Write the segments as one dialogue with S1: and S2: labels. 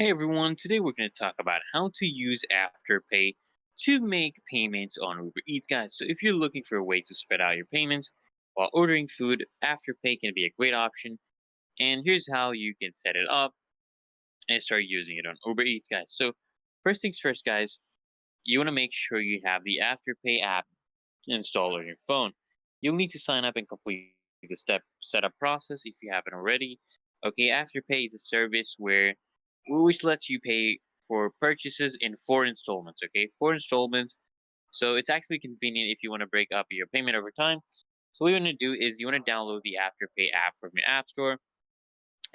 S1: Hey everyone, today we're going to talk about how to use Afterpay to make payments on Uber Eats, guys. So if you're looking for a way to spread out your payments while ordering food, Afterpay can be a great option. And here's how you can set it up and start using it on Uber Eats, guys. So first things first, guys, you want to make sure you have the Afterpay app installed on your phone. You'll need to sign up and complete the step setup process if you haven't already. Okay, Afterpay is a service which lets you pay for purchases in 4 installments. Okay, 4 installments. So it's actually convenient if you want to break up your payment over time. So what you want to do is you want to download the Afterpay app from your app store,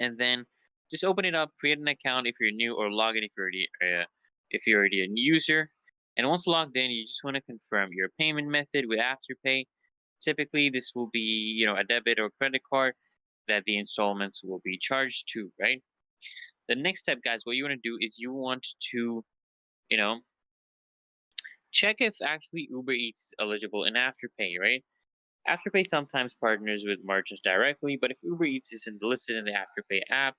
S1: and then just open it up, create an account if you're new, or log in if you're already a new user. And once logged in, you just want to confirm your payment method with Afterpay. Typically, this will be a debit or credit card that the installments will be charged to, right? The next step, guys, what you want to do is you want to, you know, check if actually Uber Eats is eligible in Afterpay, right? Afterpay sometimes partners with merchants directly, but if Uber Eats isn't listed in the Afterpay app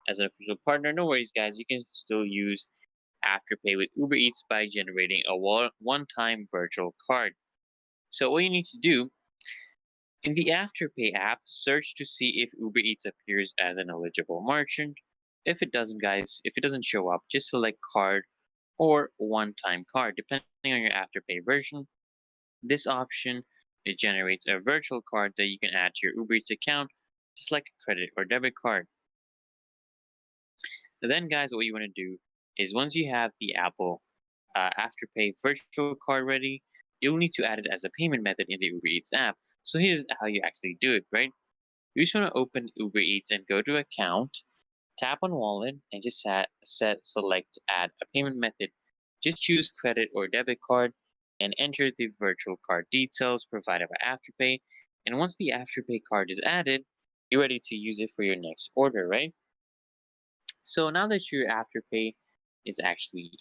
S1: as an official partner, no worries, guys. You can still use Afterpay with Uber Eats by generating a one-time virtual card. So what you need to do in the Afterpay app, search to see if Uber Eats appears as an eligible merchant. If it doesn't, guys, if it doesn't show up, just select card or one-time card, depending on your Afterpay version. This option it generates a virtual card that you can add to your Uber Eats account, just like a credit or debit card. Then, guys, what you want to do is once you have the Apple Afterpay virtual card ready, you'll need to add it as a payment method in the Uber Eats app. So here's how you actually do it, right? You just want to open Uber Eats and go to account, tap on wallet, and just select add a payment method. Just choose credit or debit card and enter the virtual card details provided by Afterpay. And once the Afterpay card is added, you're ready to use it for your next order, right? So now that your Afterpay is actually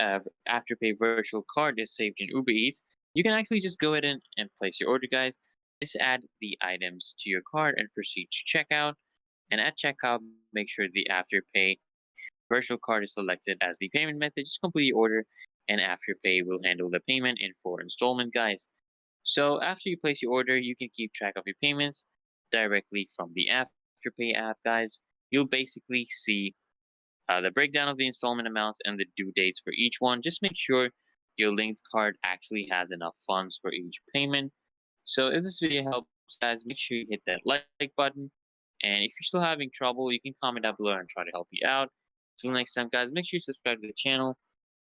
S1: Afterpay virtual card is saved in Uber Eats, you can actually just go ahead and place your order, guys. Just add the items to your cart and proceed to checkout. And at checkout, make sure the Afterpay virtual card is selected as the payment method. Just complete your order, and Afterpay will handle the payment in 4 installment, guys. So after you place your order, you can keep track of your payments directly from the Afterpay app, guys. You'll basically see the breakdown of the installment amounts and the due dates for each one. Just make sure your linked card actually has enough funds for each payment. So if this video helps, guys, make sure you hit that like button. And if you're still having trouble, you can comment down below and try to help you out. Till next time, guys, make sure you subscribe to the channel